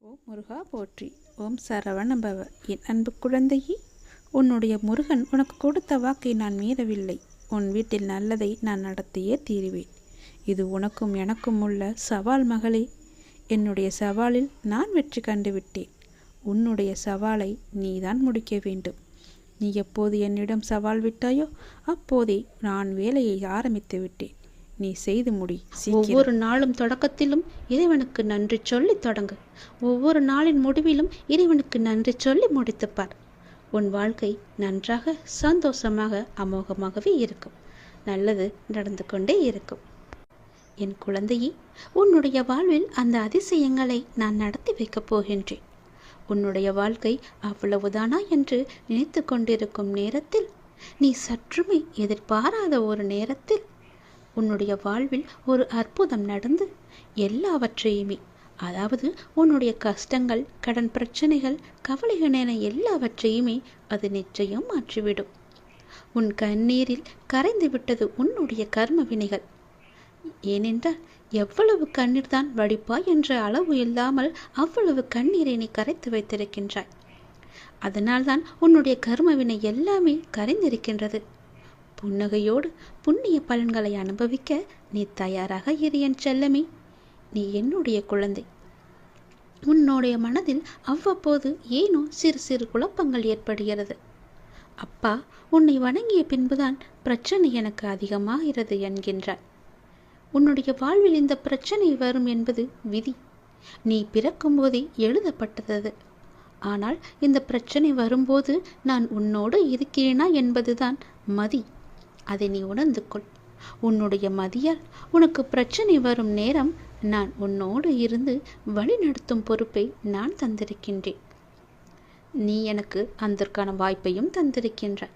ஓம் முருகா போற்றி. ஓம் சரவணபவ. என் அன்பு குழந்தையே, உன்னுடைய முருகன் உனக்கு கொடுத்த வாக்கை நான் மீறவில்லை. உன் வீட்டில் நல்லதை நான் நடத்தியே தீருவேன். இது உனக்கும் எனக்கும் உள்ள சவால் மகளே. என்னுடைய சவாலில் நான் வெற்றி கண்டுவிட்டேன். உன்னுடைய சவாலை நீதான் முடிக்க வேண்டும். நீ எப்போது என்னிடம் சவால் விட்டாயோ அப்போதே நான் வேலையை ஆரம்பித்து விட்டேன். நீ செய்து முடி. ஒவ்வொரு நாளும் தொடக்கத்திலும் இறைவனுக்கு நன்றி சொல்லி தொடங்கு. ஒவ்வொரு நாளின் முடிவிலும் இறைவனுக்கு நன்றி சொல்லி முடித்துப்பார். உன் வாழ்க்கை நன்றாக சந்தோஷமாக அமோகமாகவே இருக்கும். நல்லது நடந்து கொண்டே இருக்கும். என் குழந்தையே, உன்னுடைய வாழ்வில் அந்த அதிசயங்களை நான் நடத்தி வைக்கப் போகின்றேன். உன்னுடைய வாழ்க்கை அவ்வளவுதானா என்று நினைத்து கொண்டிருக்கும் நேரத்தில், நீ சற்றுமே எதிர்பாராத ஒரு நேரத்தில் உன்னுடைய வாழ்வில் ஒரு அற்புதம் நடந்து எல்லாவற்றையுமே, அதாவது உன்னுடைய கஷ்டங்கள், கடன் பிரச்சனைகள், கவலைகள் என எல்லாவற்றையுமே அது நிச்சயம் மாற்றிவிடும். உன் கண்ணீரில் கரைந்து விட்டது உன்னுடைய கர்ம வினைகள். ஏனென்றால் எவ்வளவு கண்ணீர் தான் வடிப்பாய் என்ற அளவு இல்லாமல் அவ்வளவு கண்ணீரை நீ கரைத்து வைத்திருக்கின்றாய். அதனால்தான் உன்னுடைய கர்ம வினை எல்லாமே கரைந்திருக்கின்றது. புன்னகையோடு புண்ணிய பலன்களை அனுபவிக்க நீ தயாராக இரு என் செல்லமே. நீ என்னுடைய குழந்தை. உன்னுடைய மனதில் அவ்வப்போது ஏனோ சிறு சிறு குழப்பங்கள் ஏற்படுகிறது. அப்பா, உன்னை வணங்கிய பின்புதான் பிரச்சனை எனக்கு அதிகமாகிறது என்கின்றாய். உன்னுடைய வாழ்வில் இந்த பிரச்சனை வரும் என்பது விதி. நீ பிறக்கும் போதே எழுதப்பட்டது. ஆனால் இந்த பிரச்சனை வரும்போது நான் உன்னோடு இருக்கிறேனா என்பதுதான் மதி. அதை நீ உணர்ந்து கொள். உன்னுடைய மதியால் உனக்கு பிரச்சனை வரும் நேரம் நான் உன்னோடு இருந்து வழி நடத்தும் பொறுப்பை நான் தந்திருக்கின்றேன். நீ எனக்கு அதற்கான வாய்ப்பையும் தந்திருக்கின்றாய்.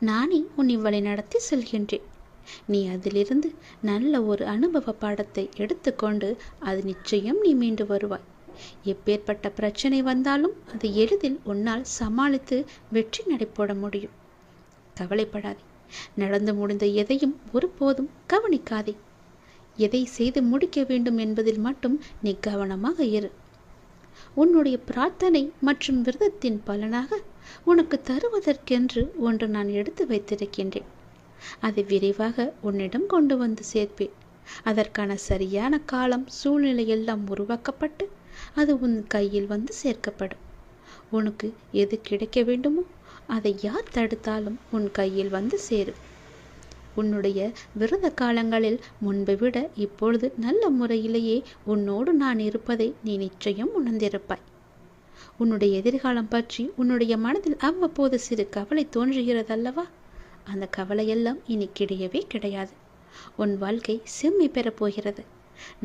நானே உன்னை வழி நடத்தி செல்கின்றேன். நீ அதிலிருந்து நல்ல ஒரு அனுபவ பாடத்தை எடுத்துக்கொண்டு அது நிச்சயம் நீ மீண்டு வருவாய். எப்பேற்பட்ட பிரச்சனை வந்தாலும் அதை எளிதில் உன்னால் சமாளித்து வெற்றி நடைபோட முடியும். கவலைப்படாதே. நடந்து முடிந்த எதையும் ஒருபோதும் கவனிக்காதே. எதை செய்து முடிக்க வேண்டும் என்பதில் மட்டும் நீ கவனமாக இரு. உன்னுடைய பிரார்த்தனை மற்றும் விரதத்தின் பலனாக உனக்கு தருவதற்கென்று ஒன்று நான் எடுத்து வைத்திருக்கின்றேன். அதை விரைவாக உன்னிடம் கொண்டு வந்து சேர்ப்பேன். அதற்கான சரியான காலம், சூழ்நிலை எல்லாம் உருவாக்கப்பட்டு அது உன் கையில் வந்து சேர்க்கப்படும். உனக்கு எது கிடைக்க வேண்டுமோ அதை யார் தடுத்தாலும் உன் கையில் வந்து சேரும். உன்னுடைய விரத காலங்களில் முன்பை விட இப்பொழுது நல்ல முறையிலேயே உன்னோடு நான் இருப்பதை நீ நிச்சயம் உணர்ந்திருப்பாய். உன்னுடைய எதிர்காலம் பற்றி உன்னுடைய மனதில் அவ்வப்போது சிறு கவலை தோன்றுகிறதல்லவா? அந்த கவலையெல்லாம் இனி கிடையவே கிடையாது. உன் வாழ்க்கை செம்மை பெறப் போகிறது.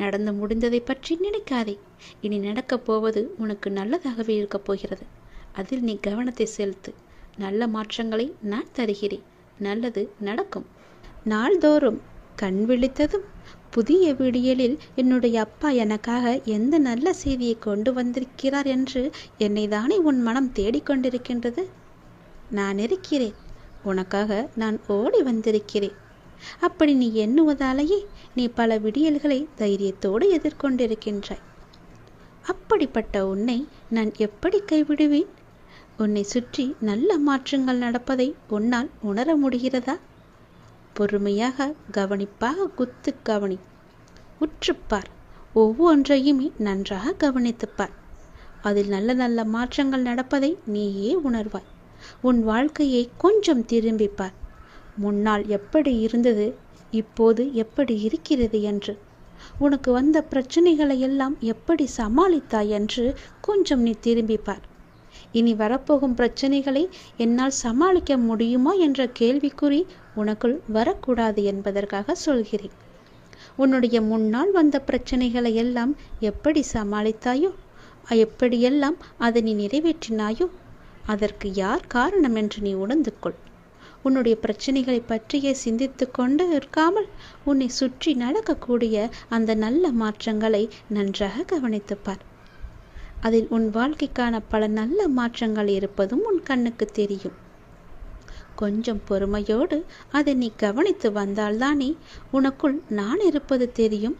நடந்து முடிந்ததை பற்றி நினைக்காதே. இனி நடக்கப் போவது உனக்கு நல்லதாகவே இருக்கப் போகிறது. அதில் நீ கவனத்தை செலுத்து. நல்ல மாற்றங்களை நான் தருகிறேன். நல்லது நடக்கும். நாள்தோறும் கண் விழித்ததும் புதிய விடியலில் என்னுடைய அப்பா எனக்காக எந்த நல்ல செய்தியை கொண்டு வந்திருக்கிறார் என்று என்னை தானே உன் மனம் தேடிக்கொண்டிருக்கின்றது. நான் இருக்கிறேன். உனக்காக நான் ஓடி வந்திருக்கிறேன். அப்படி நீ எண்ணுவதாலேயே நீ பல விடியல்களை தைரியத்தோடு எதிர்கொண்டிருக்கின்றாய். அப்படிப்பட்ட உன்னை நான் எப்படி கைவிடுவேன்? உன்னை சுற்றி நல்ல மாற்றங்கள் நடப்பதை உன்னால் உணர முடிகிறதா? பொறுமையாக கவனிப்பாக குத்து கவனி. உற்றுப்பார். ஒவ்வொன்றையுமே நன்றாக கவனித்துப்பார். அதில் நல்ல நல்ல மாற்றங்கள் நடப்பதை நீயே உணர்வாய். உன் வாழ்க்கையை கொஞ்சம் திரும்பிப்பார். முன்னால் எப்படி இருந்தது, இப்போது எப்படி இருக்கிறது என்று, உனக்கு வந்த பிரச்சனைகளை எல்லாம் எப்படி சமாளித்தாய் என்று கொஞ்சம் நீ திரும்பிப்பார். இனி வரப்போகும் பிரச்சனைகளை என்னால் சமாளிக்க முடியுமா என்ற கேள்விக்குறி உனக்குள் வரக்கூடாது என்பதற்காக சொல்கிறேன். உன்னுடைய முன்னால் வந்த பிரச்சனைகளை எல்லாம் எப்படி சமாளித்தாயோ, எப்படியெல்லாம் அதை நீ நிறைவேற்றினாயோ, அதற்கு யார் காரணம் என்று நீ உணர்ந்து கொள். உன்னுடைய பிரச்சனைகளை பற்றியே சிந்தித்து கொண்டு இருக்காமல் உன்னை சுற்றி நடக்கக்கூடிய அந்த நல்ல மாற்றங்களை நன்றாக கவனித்துப்பார். அதில் உன் வாழ்க்கைக்கான பல நல்ல மாற்றங்கள் இருப்பதும் உன் கண்ணுக்கு தெரியும். கொஞ்சம் பொறுமையோடு அதை நீ கவனித்து வந்தால்தானே உனக்குள் நான் இருப்பது தெரியும்.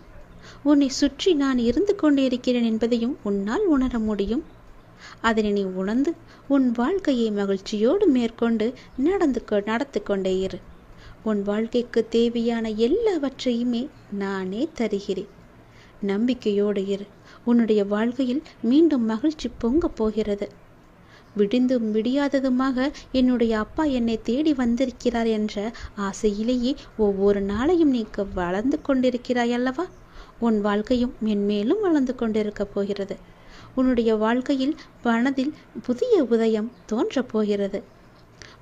உன்னை சுற்றி நான் இருந்து கொண்டே இருக்கிறேன் என்பதையும் உன்னால் உணர முடியும். அதனை நீ உணர்ந்து உன் வாழ்க்கையை மகிழ்ச்சியோடு மேற்கொண்டு நடத்து கொண்டே இரு. உன் வாழ்க்கைக்கு தேவையான எல்லாவற்றையுமே நானே தருகிறேன். நம்பிக்கையோடு இரு. உன்னுடைய வாழ்க்கையில் மீண்டும் மகிழ்ச்சி பொங்கப் போகிறது. விடிந்தும் விடியாததுமாக என்னுடைய அப்பா என்னை தேடி வந்திருக்கிறார் என்ற ஆசையிலேயே ஒவ்வொரு நாளையும் நீ வளர்ந்து கொண்டிருக்கிறாய் அல்லவா? உன் வாழ்க்கையும் மென்மேலும் வளர்ந்து கொண்டிருக்கப் போகிறது. உன்னுடைய வாழ்க்கையில் மனதில் புதிய உதயம் தோன்றப் போகிறது.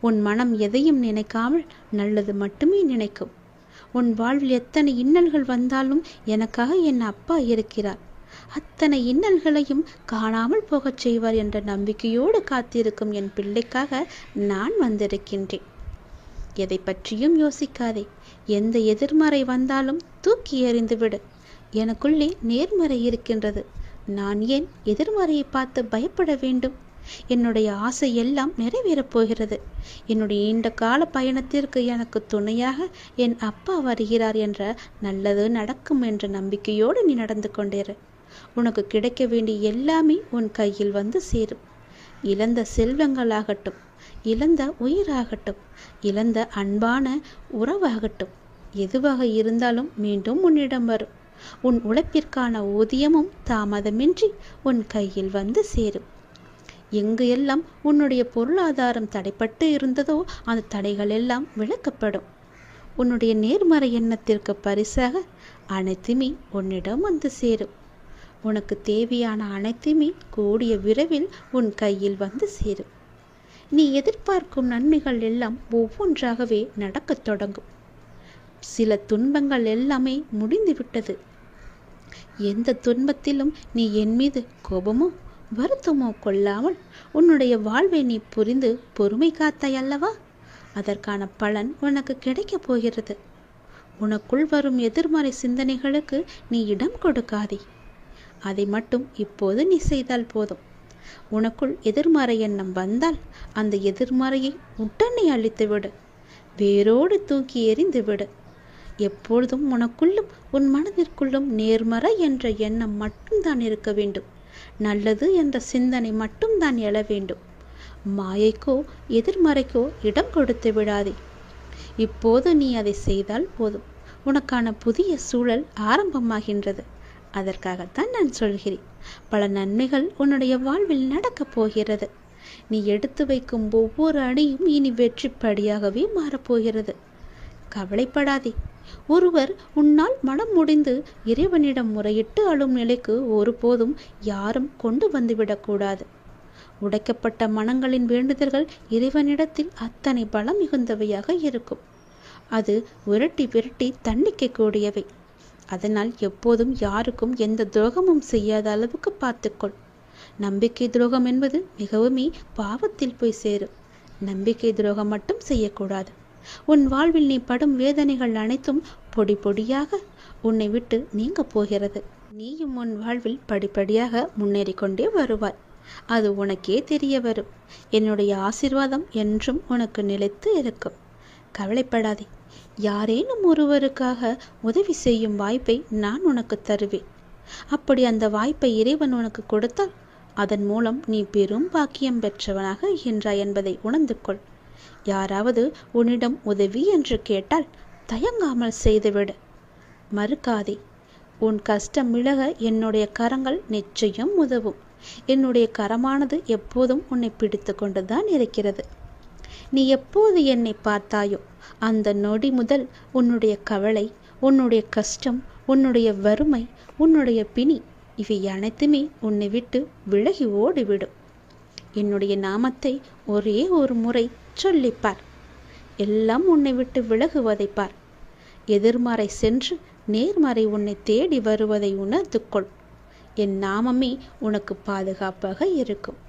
உன் மனம் எதையும் நினைக்காமல் நல்லது மட்டுமே நினைக்கும். உன் வாழ்வில் எத்தனை இன்னல்கள் வந்தாலும் எனக்காக என் அப்பா இருக்கிறார், அத்தனை இன்னல்களையும் காணாமல் போகச் செய்வார் என்ற நம்பிக்கையோடு காத்திருக்கும் என் பிள்ளைக்காக நான் வந்திருக்கின்றேன். எதை பற்றியும் யோசிக்காதே. எந்த எதிர்மறை வந்தாலும் தூக்கி எறிந்துவிடு. எனக்குள்ளே நேர்மறை இருக்கின்றது. நான் ஏன் எதிர்மறையை பார்த்து பயப்பட வேண்டும்? என்னுடைய ஆசை எல்லாம் நிறைவேறப் போகிறது. என்னுடைய நீண்ட கால பயணத்திற்கு எனக்கு துணையாக என் அப்பா வருகிறார் என்ற நல்லது நடக்கும் என்ற நம்பிக்கையோடு நீ நடந்து கொண்டிரு. உனக்கு கிடைக்க வேண்டிய எல்லாமே உன் கையில் வந்து சேரும். இழந்த செல்வங்களாகட்டும், இழந்த உயிராகட்டும், இழந்த அன்பான உறவாகட்டும், எதுவாக இருந்தாலும் மீண்டும் உன்னிடம் வரும். உன் உழைப்பிற்கான ஊதியமும் தாமதமின்றி உன் கையில் வந்து சேரும். எங்கு எல்லாம் உன்னுடைய பொருளாதாரம் தடைப்பட்டு இருந்ததோ அந்த தடைகள் எல்லாம் விலக்கப்படும். உன்னுடைய நேர்மறை எண்ணத்திற்கு பரிசாக அனைத்துமே உன்னிடம் வந்து சேரும். உனக்கு தேவையான அனைத்துமே கூடிய விரைவில் உன் கையில் வந்து சேரும். நீ எதிர்பார்க்கும் நன்மைகள் எல்லாம் ஒவ்வொன்றாகவே நடக்கத் தொடங்கும். சில துன்பங்கள் எல்லாமே முடிந்துவிட்டது. எந்த துன்பத்திலும் நீ என் மீது கோபமோ வருத்தமோ கொள்ளாமல் உன்னுடைய வாழ்வை நீ புரிந்து பொறுமை காத்தாய் அல்லவா? அதற்கான பலன் உனக்கு கிடைக்கப் போகிறது. உனக்குள் வரும் எதிர்மறை சிந்தனைகளுக்கு நீ இடம் கொடுக்காதே. அதை மட்டும் இப்போது நீ செய்தால் போதும். உனக்குள் எதிர்மறை எண்ணம் வந்தால் அந்த எதிர்மறையை உடனே அழித்துவிடு. வேரோடு தூக்கி எறிந்து விடு. எப்பொழுதும் உனக்குள்ளும் உன் மனதிற்குள்ளும் நேர்மறை என்ற எண்ணம் மட்டும்தான் இருக்க வேண்டும். நல்லது என்ற சிந்தனை மட்டும்தான் எழ வேண்டும். மாயைக்கோ எதிர்மறைக்கோ இடம் கொடுத்து விடாதே. இப்போது நீ அதை செய்தால் போதும். உனக்கான புதிய சூழல் ஆரம்பமாகின்றது. அதற்காகத்தான் நான் சொல்கிறேன். பல நன்மைகள் உன்னுடைய வாழ்வில் நடக்கப் போகிறது. நீ எடுத்து வைக்கும் ஒவ்வொரு அடியும் இனி வெற்றி படியாகவே மாறப்போகிறது. கவலைப்படாதே. ஒருவர் உன்னால் மனம் முடிந்து இறைவனிடம் முறையிட்டு அழும் நிலைக்கு ஒருபோதும் யாரும் கொண்டு வந்துவிடக்கூடாது. உடைக்கப்பட்ட மனங்களின் வேண்டுதல்கள் இறைவனிடத்தில் அத்தனை பலம் மிகுந்தவையாக இருக்கும். அது விரட்டி விரட்டி தண்டிக்கக்கூடியவை. அதனால் எப்போதும் யாருக்கும் எந்த துரோகமும் செய்யாத அளவுக்கு பார்த்துக்கொள். நம்பிக்கை துரோகம் என்பது மிகவுமே பாவத்தில் போய் சேரும். நம்பிக்கை துரோகம் மட்டும் செய்யக்கூடாது. உன் வாழ்வில் நீ படும் வேதனைகள் அனைத்தும் பொடி பொடியாக உன்னை விட்டு நீங்க போகிறது. நீயும் உன் வாழ்வில் படிப்படியாக முன்னேறி கொண்டே வருவாய். அது உனக்கே தெரிய வரும். என்னுடைய ஆசீர்வாதம் என்றும் உனக்கு நிலைத்து இருக்கும். கவலைப்படாதே. யாரேனும் ஒருவருக்காக உதவி செய்யும் வாய்ப்பை நான் உனக்கு தருவேன். அப்படி அந்த வாய்ப்பை இறைவன் உனக்கு கொடுத்தால் அதன் மூலம் நீ பெரும் பாக்கியம் பெற்றவனாக இருக்கின்றாய் என்பதை உணர்ந்து கொள். யாராவது உன்னிடம் உதவி என்று கேட்டால் தயங்காமல் செய்துவிடு. மறுக்காதே. உன் கஷ்டம் விலக என்னுடைய கரங்கள் நிச்சயம் உதவும். என்னுடைய கரமானது எப்போதும் உன்னை பிடித்து கொண்டுதான் இருக்கிறது. நீ எப்போது என்னை பார்த்தாயோ அந்த நொடி முதல் உன்னுடைய கவலை, உன்னுடைய கஷ்டம், உன்னுடைய வறுமை, உன்னுடைய பிணி இவை அனைத்துமே உன்னை விட்டு விலகி ஓடிவிடும். என்னுடைய நாமத்தை ஒரே ஒரு முறை சொல்லிப்பார். எல்லாம் உன்னை விட்டு விலகுவதை பார். எதிர்மறை சென்று நேர்மறை உன்னை தேடி வருவதை உணர்ந்து கொள். என் நாமமே உனக்கு பாதுகாப்பாக இருக்கும்.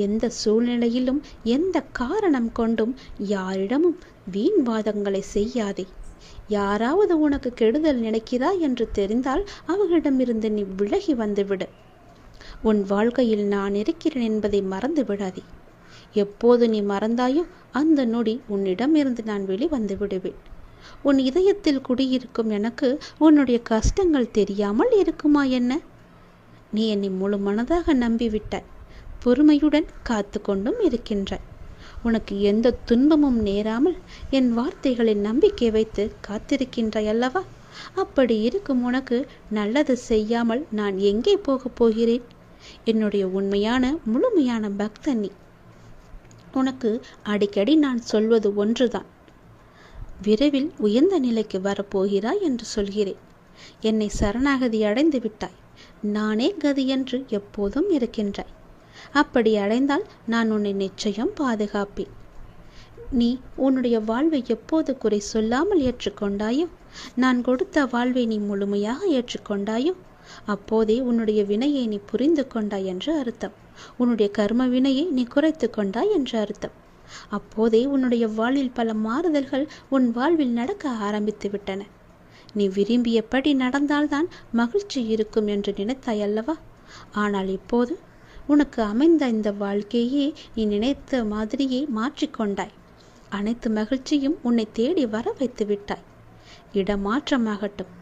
எந்த சூழ்நிலையிலும் எந்த காரணம் கொண்டும் யாரிடமும் வீண் வாதங்களை செய்யாதே. யாராவது உனக்கு கெடுதல் நினைக்கிறாய் என்று தெரிந்தால் அவர்களிடமிருந்து நீ விலகி வந்துவிடு. உன் வாழ்க்கையில் நான் இருக்கிறேன் என்பதை மறந்து விடாதே. எப்போது நீ மறந்தாயோ அந்த நொடி உன்னிடமிருந்து நான் வெளிவந்து விடுவேன். உன் இதயத்தில் குடியிருக்கும் எனக்கு உன்னுடைய கஷ்டங்கள் தெரியாமல் இருக்குமா என்ன? நீ என்னை முழு மனதாக நம்பிவிட்டாய். பொறுமையுடன் காத்து கொண்டும் இருக்கின்றாய். உனக்கு எந்த துன்பமும் நேராமல் என் வார்த்தைகளில் நம்பிக்கை வைத்து காத்திருக்கின்றாய் அல்லவா? அப்படி இருக்கும் உனக்கு நல்லது செய்யாமல் நான் எங்கே போகப் போகிறேன்? என்னுடைய உண்மையான முழுமையான பக்தன் நீ. உனக்கு அடிக்கடி நான் சொல்வது ஒன்றுதான். விரைவில் உயர்ந்த நிலைக்கு வரப்போகிறாய் என்று சொல்கிறேன். என்னை சரணாகதி அடைந்து விட்டாய். நானே கதி என்று எப்போதும் இருக்கின்றாய். அப்படி அடைந்தால் நான் உன்னை நிச்சயம் பாதுகாப்பேன். நீ உன்னுடைய வாழ்வை எப்போது குறை சொல்லாமல் ஏற்றுக்கொண்டாயோ, நான் கொடுத்த வாழ்வை நீ முழுமையாக ஏற்றுக்கொண்டாயோ, அப்போதே உன்னுடைய வினையை நீ புரிந்து கொண்டாய் என்று அர்த்தம். உன்னுடைய கர்ம வினையை நீ குறைத்து கொண்டாய் என்று அர்த்தம். அப்போதே உன்னுடைய வாழ்வில் பல மாறுதல்கள் உன் வாழ்வில் நடக்க ஆரம்பித்து விட்டன. நீ விரும்பியபடி நடந்தால்தான் மகிழ்ச்சி இருக்கும் என்று நினைத்தாய் அல்லவா? ஆனால் இப்போது உனக்கு அமைந்த இந்த வாழ்க்கையே நீ நினைத்த மாதிரியே மாற்றிக்கொண்டாய். அனைத்து மகிழ்ச்சியும் உன்னை தேடி வர வைத்து விட்டாய். இடமாற்றமாகட்டும்,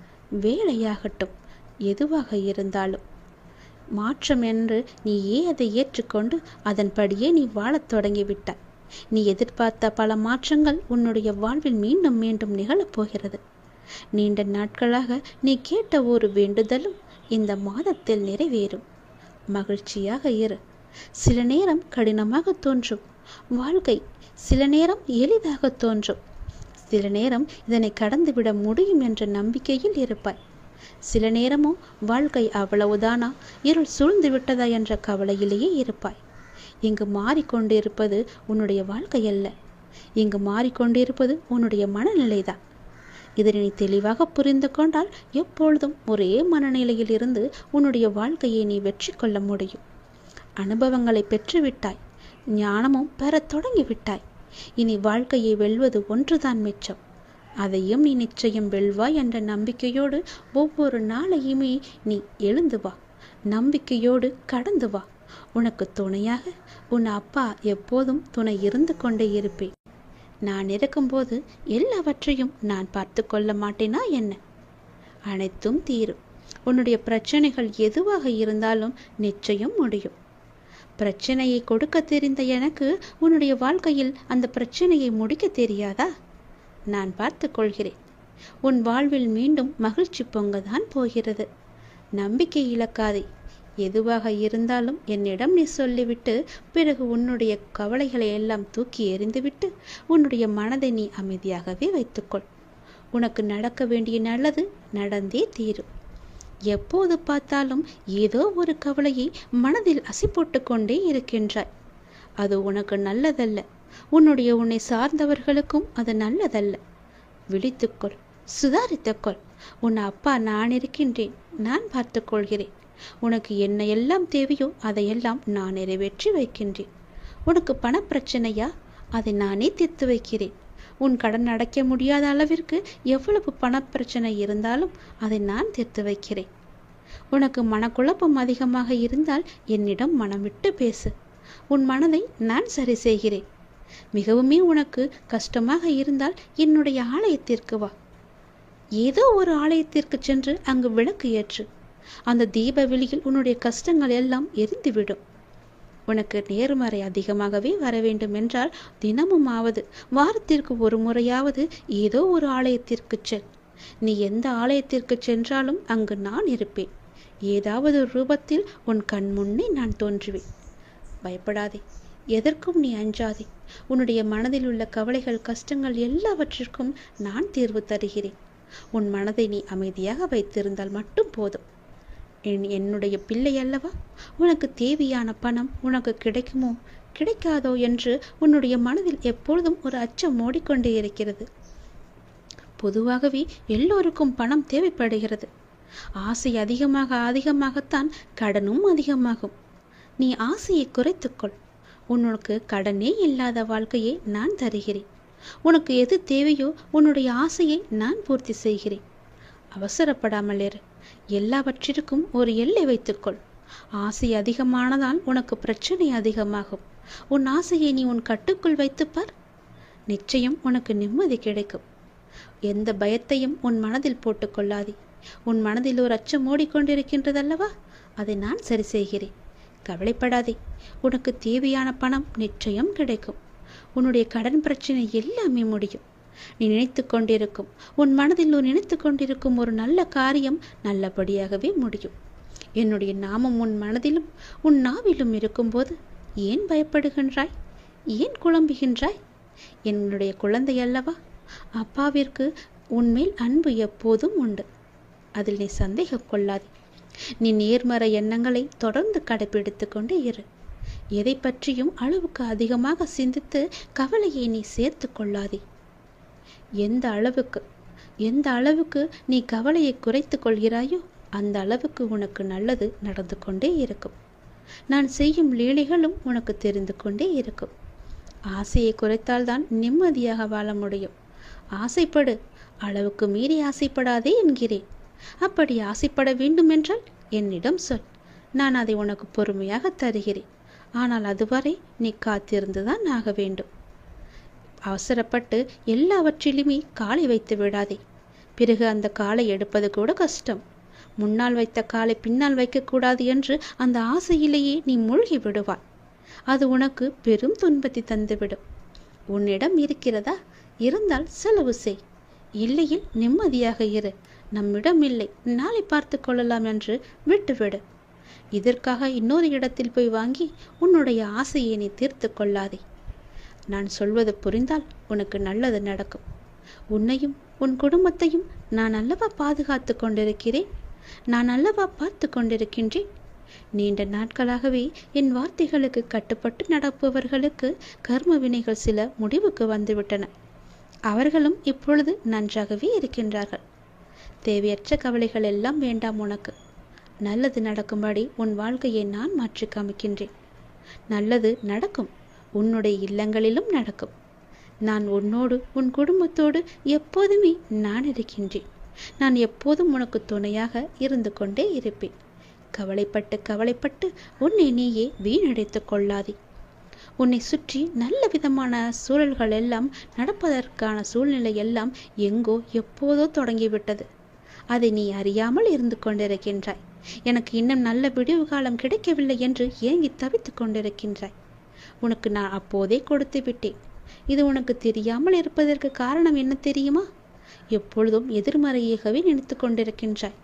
வேலையாகட்டும், எதுவாக இருந்தாலும் மாற்றம் என்று நீயே அதை ஏற்றுக்கொண்டு அதன்படியே நீ வாழத் தொடங்கிவிட்டாய். நீ எதிர்பார்த்த பல மாற்றங்கள் உன்னுடைய வாழ்வில் மீண்டும் மீண்டும் நிகழப்போகிறது. நீண்ட நாட்களாக நீ கேட்ட ஒரு வேண்டுதலும் இந்த மாதத்தில் நிறைவேறும். மகிழ்ச்சியாக இரு. சில நேரம் கடினமாக தோன்றும் வாழ்க்கை, சில நேரம் எளிதாக தோன்றும். சில நேரம் இதனை கடந்துவிட முடியும் என்ற நம்பிக்கையில் இருப்பாய். சில நேரமோ வாழ்க்கை அவ்வளவுதானா, இருள் சூழ்ந்து விட்டதா என்ற கவலையிலேயே இருப்பாய். இங்கு மாறிக்கொண்டிருப்பது உன்னுடைய வாழ்க்கை அல்ல. இங்கு மாறிக்கொண்டிருப்பது உன்னுடைய மனநிலைதான். இதனை நீ தெளிவாக புரிந்து கொண்டால் எப்பொழுதும் ஒரே மனநிலையில் இருந்து உன்னுடைய வாழ்க்கையை நீ வெற்றி கொள்ள முடியும். அனுபவங்களை பெற்றுவிட்டாய். ஞானமும் பெறத் தொடங்கிவிட்டாய். இனி வாழ்க்கையை வெல்வது ஒன்றுதான் மிச்சம். அதையும் நீ நிச்சயம் வெல்வாய் என்ற நம்பிக்கையோடு ஒவ்வொரு நாளையுமே நீ எழுந்து வா. நம்பிக்கையோடு கடந்து வா. உனக்கு துணையாக உன் அப்பா எப்போதும் துணை இருந்து கொண்டே இருப்பேன். நான் இருக்கும்போது எல்லாவற்றையும் நான் பார்த்து கொள்ள மாட்டேனா என்ன? அனைத்தும் தீரும். உன்னுடைய பிரச்சனைகள் எதுவாக இருந்தாலும் நிச்சயம் முடியும். பிரச்சனையை கொடுக்க தெரிந்த எனக்கு உன்னுடைய வாழ்க்கையில் அந்த பிரச்சனையை முடிக்க தெரியாதா? நான் பார்த்து கொள்கிறேன். உன் வாழ்வில் மீண்டும் மகிழ்ச்சி பொங்கதான் போகிறது. நம்பிக்கை இழக்காதே. எதுவாக இருந்தாலும் என்னிடம் நீ சொல்லிவிட்டு பிறகு உன்னுடைய கவலைகளை எல்லாம் தூக்கி எறிந்துவிட்டு உன்னுடைய மனதை நீ அமைதியாகவே வைத்துக்கொள். உனக்கு நடக்க வேண்டிய நல்லது நடந்தே தீரும். எப்போது பார்த்தாலும் ஏதோ ஒரு கவலையை மனதில் அசை போட்டு கொண்டே இருக்கின்றாய். அது உனக்கு நல்லதல்ல. உன்னை சார்ந்தவர்களுக்கும் அது நல்லதல்ல. விழித்துக்கொள், சுதாரித்துக்கொள். உன் அப்பா நான் இருக்கின்றேன். நான் பார்த்து கொள்கிறேன். உனக்கு என்ன எல்லாம் தேவையோ அதையெல்லாம் நான் நிறைவேற்றி வைக்கின்றேன். உனக்கு பணப்பிரச்சனையா? அதை நானே தீர்த்து வைக்கிறேன். உன் கடன் அடைக்க முடியாத அளவிற்கு எவ்வளவு பணப்பிரச்சனை இருந்தாலும் அதை நான் தீர்த்து வைக்கிறேன். உனக்கு மனக்குழப்பம் அதிகமாக இருந்தால் என்னிடம் மனம் விட்டு பேசு. உன் மனதை நான் சரி செய்கிறேன். மிகவுமே உனக்கு கஷ்டமாக இருந்தால் என்னுடைய ஆலயத்திற்கு வா. ஏதோ ஒரு ஆலயத்திற்கு சென்று அங்கு விளக்கு ஏற்று. அந்த தீப வெளியில் உன்னுடைய கஷ்டங்கள் எல்லாம் எரிந்துவிடும். உனக்கு நேர்மறை அதிகமாகவே வர வேண்டும் என்றால் தினமும் ஆவது, வாரத்திற்கு ஒரு முறையாவது ஏதோ ஒரு ஆலயத்திற்கு செல். நீ எந்த ஆலயத்திற்கு சென்றாலும் அங்கு நான் இருப்பேன். ஏதாவது ரூபத்தில் உன் கண் முன்னே நான் தோன்றுவேன். பயப்படாதே. எதற்கும் நீ அஞ்சாதே. உன்னுடைய மனதில் உள்ள கவலைகள், கஷ்டங்கள் எல்லாவற்றிற்கும் நான் தீர்வு தருகிறேன். உன் மனதை நீ அமைதியாக வைத்திருந்தால் மட்டும் போதும். என்னுடைய பிள்ளை அல்லவா? உனக்கு தேவையான பணம் உனக்கு கிடைக்குமோ கிடைக்காதோ என்று உன்னுடைய மனதில் எப்பொழுதும் ஒரு அச்சம் ஓடிக்கொண்டே இருக்கிறது. பொதுவாகவே எல்லோருக்கும் பணம் தேவைப்படுகிறது. ஆசை அதிகமாகத்தான் கடனும் அதிகமாகும். நீ ஆசையை குறைத்துக்கொள். உனக்கு கடனே இல்லாத வாழ்க்கையை நான் தருகிறேன். உனக்கு எது தேவையோ உன்னுடைய ஆசையை நான் பூர்த்தி செய்கிறேன். அவசரப்படாமல் இரு. எல்லாவற்றிற்கும் ஒரு எல்லை வைத்துக்கொள். ஆசை அதிகமானதால் உனக்கு பிரச்சனை அதிகமாகும். உன் ஆசையை நீ உன் கட்டுக்குள் வைத்துப்பார். நிச்சயம் உனக்கு நிம்மதி கிடைக்கும். எந்த பயத்தையும் உன் மனதில் போட்டுக்கொள்ளாதே. உன் மனதில் ஒரு அச்சம் ஓடிக்கொண்டிருக்கின்றதல்லவா, அதை நான் சரி செய்கிறேன். கவலைப்படாதே. உனக்கு தேவையான பணம் நிச்சயம் கிடைக்கும். உன்னுடைய கடன் பிரச்சனை எல்லாமே முடியும். நீ நினைத்து கொண்டிருக்கும், உன் மனதில் நினைத்து கொண்டிருக்கும் ஒரு நல்ல காரியம் நல்லபடியாகவே முடியும். என்னுடைய நாமம் உன் மனதிலும் உன் நாவிலும் இருக்கும்போது ஏன் பயப்படுகின்றாய்? ஏன் குழம்புகின்றாய்? என்னுடைய குழந்தை அல்லவா, அப்பாவிற்கு உன்மேல் அன்பு எப்போதும் உண்டு. அதில் நீ சந்தேகம் கொள்ளாதே. நீ நேர்மறை எண்ணங்களை தொடர்ந்து கடைபிடித்து கொண்டே இரு. எதை பற்றியும் அளவுக்கு அதிகமாக சிந்தித்து கவலையை நீ சேர்த்து கொள்ளாதே. எந்த அளவுக்கு நீ கவலையை குறைத்து கொள்கிறாயோ அந்த அளவுக்கு உனக்கு நல்லது நடந்து கொண்டே இருக்கும். நான் செய்யும் லீலைகளும் உனக்கு தெரிந்து கொண்டே இருக்கும். ஆசையை குறைத்தால்தான் நிம்மதியாக வாழ முடியும். ஆசைப்படு, அளவுக்கு மீறி ஆசைப்படாதே என்கிறேன். அப்படி ஆசைப்பட வேண்டுமென்றால் என்னிடம் சொல், நான் அதை உனக்கு பொறுமையாக தருகிறேன். ஆனால் அதுவரை நீ காத்திருந்துதான் ஆக வேண்டும். அவசரப்பட்டு எல்லாவற்றிலுமே காலை வைத்து விடாதே. பிறகு அந்த காலை எடுப்பது கூட கஷ்டம். முன்னால் வைத்த காலை பின்னால் வைக்கக்கூடாது என்று அந்த ஆசையிலேயே நீ மூழ்கி விடுவாய். அது உனக்கு பெரும் துன்பத்தை தந்துவிடும். உன்னிடம் இருக்கிறதா? இருந்தால் செலவு செய். இல்லையில் நிம்மதியாக இரு. நம்மிடம் இல்லை, நாளை பார்த்து கொள்ளலாம் என்று விட்டுவிடு. இதற்காக இன்னொரு இடத்தில் போய் வாங்கி உன்னுடைய ஆசையை நீ தீர்த்து கொள்ளாதே. நான் சொல்வது புரிந்தால் உனக்கு நல்லது நடக்கும். உன்னையும் உன் குடும்பத்தையும் நான் அல்லவா பாதுகாத்து கொண்டிருக்கிறேன். நான் அல்லவா பார்த்து கொண்டிருக்கின்றேன். நீண்ட நாட்களாகவே என் வார்த்தைகளுக்கு கட்டுப்பட்டு நடப்பவர்களுக்கு கர்ம வினைகள் சில முடிவுக்கு வந்துவிட்டன. அவர்களும் இப்பொழுது நன்றாகவே இருக்கின்றார்கள். தேவையற்ற கவலைகள் எல்லாம் வேண்டாம் உனக்கு. நல்லது நடக்கும்படி உன் வாழ்க்கையை நான் மாற்றி காமிக்கின்றேன். நல்லது நடக்கும். உன்னுடைய இல்லங்களிலும் நடக்கும். நான் உன்னோடு உன் குடும்பத்தோடு எப்போதுமே நான் இருக்கின்றேன். நான் எப்போதும் உனக்கு துணையாக இருந்து கொண்டே இருப்பேன். கவலைப்பட்டு உன்னை நீயே வீணடைத்து கொள்ளாதே. உன்னை சுற்றி நல்ல விதமான சூழல்கள் எல்லாம் நடப்பதற்கான சூழ்நிலை எல்லாம் எங்கோ எப்போதோ தொடங்கிவிட்டது. அதை நீ அறியாமல் இருந்து கொண்டிருக்கின்றாய். எனக்கு இன்னும் நல்ல விடிவு காலம் கிடைக்கவில்லை என்று ஏங்கி தவித்து கொண்டிருக்கின்றாய். உனக்கு நான் அப்போதே கொடுத்து விட்டேன். இது உனக்கு தெரியாமல் இருப்பதற்கு காரணம் என்ன தெரியுமா? எப்பொழுதும் எதிர்மறையாகவே நினைத்து கொண்டிருக்கின்றாய்.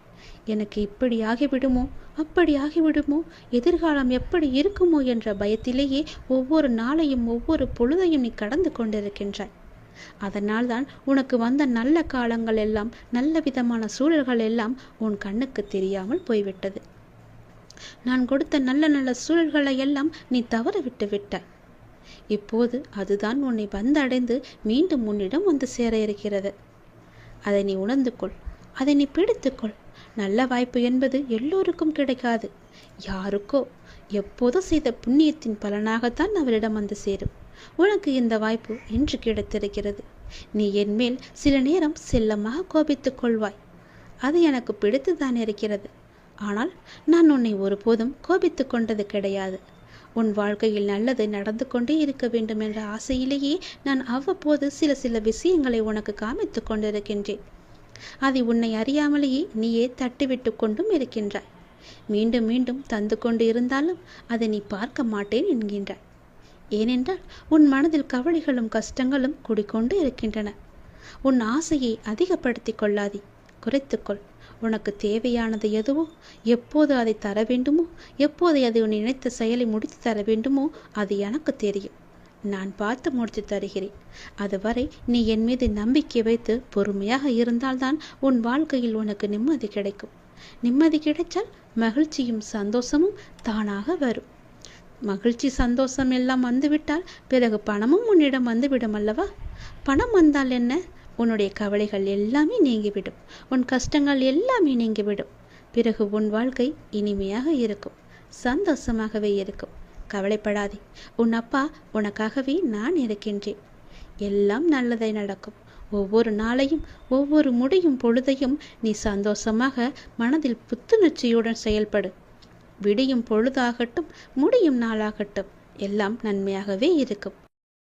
எனக்கு இப்படி ஆகிவிடுமோ, அப்படி ஆகிவிடுமோ, எதிர்காலம் எப்படி இருக்குமோ என்ற பயத்திலேயே ஒவ்வொரு நாளையும் ஒவ்வொரு பொழுதையும் நீ கடந்து கொண்டிருக்கின்றாய். அதனால் தான் உனக்கு வந்த நல்ல காலங்கள் எல்லாம், நல்ல விதமான சூழல்கள் எல்லாம் உன் கண்ணுக்கு தெரியாமல் போய்விட்டது. நான் கொடுத்த நல்ல நல்ல சூழல்களை எல்லாம் நீ தவற விட்டு விட்டாய். இப்போது அதுதான் உன்னை வந்தடைந்து மீண்டும் உன்னிடம் வந்து சேர இருக்கிறது. அதை நீ உணர்ந்து கொள். அதை நீ பிடித்துக்கொள். நல்ல வாய்ப்பு என்பது எல்லோருக்கும் கிடைக்காது. யாருக்கோ எப்போதோ செய்த புண்ணியத்தின் பலனாகத்தான் அவரிடம் வந்து சேரும். உனக்கு இந்த வாய்ப்பு இன்று கிடைத்திருக்கிறது. நீ என் மேல் சில நேரம் செல்லமாக கோபித்துக் கொள்வாய். அது எனக்கு பிடித்துதான் இருக்கிறது. ஆனால் நான் உன்னை ஒருபோதும் கோபித்து கொண்டது கிடையாது. உன் வாழ்க்கையில் நல்லது நடந்து கொண்டே இருக்க வேண்டும் என்ற ஆசையிலேயே நான் அவ்வப்போது சில விஷயங்களை உனக்கு காமித்து கொண்டிருக்கின்றேன். அதை உன்னை அறியாமலேயே நீயே தட்டிவிட்டு கொண்டும் இருக்கின்றாய். மீண்டும் மீண்டும் தந்து கொண்டு இருந்தாலும் அதை நீ பார்க்க மாட்டேன் என்கின்றாய். ஏனென்றால் உன் மனதில் கவலைகளும் கஷ்டங்களும் குடிக்கொண்டு இருக்கின்றன. உன் ஆசையை அதிகப்படுத்தி கொள்ளாதே, குறைத்துக்கொள். உனக்கு தேவையானது எதுவோ, எப்போது அதை தர வேண்டுமோ, எப்போது அதை உன் நினைத்த செயலை முடித்து தர வேண்டுமோ அது எனக்கு தெரியும். நான் பார்த்து முடித்து தருகிறேன். அதுவரை நீ என் மீது நம்பிக்கை வைத்து பொறுமையாக இருந்தால்தான் உன் வாழ்க்கையில் உனக்கு நிம்மதி கிடைக்கும். நிம்மதி கிடைத்தால் மகிழ்ச்சியும் சந்தோஷமும் தானாக வரும். மகிழ்ச்சி சந்தோஷம் எல்லாம் வந்துவிட்டால் பிறகு பணமும் உன்னிடம் வந்துவிடும் அல்லவா? பணம் வந்தால் என்ன? உன்னுடைய கவலைகள் எல்லாமே நீங்கிவிடும். உன் கஷ்டங்கள் எல்லாமே நீங்கிவிடும். பிறகு உன் வாழ்க்கை இனிமையாக இருக்கும், சந்தோஷமாகவே இருக்கும். கவலைப்படாதே. உன் அப்பா உனக்காகவே நான் இருக்கின்றேன். எல்லாம் நல்லதை நடக்கும். ஒவ்வொரு நாளையும் ஒவ்வொரு முடியும் பொழுதையும் நீ சந்தோஷமாக மனதில் புத்துணர்ச்சியுடன் செயல்படு. விடியும் பொழுதாகட்டும், முடியும் நாளாகட்டும், எல்லாம் நன்மையாகவே இருக்கும்.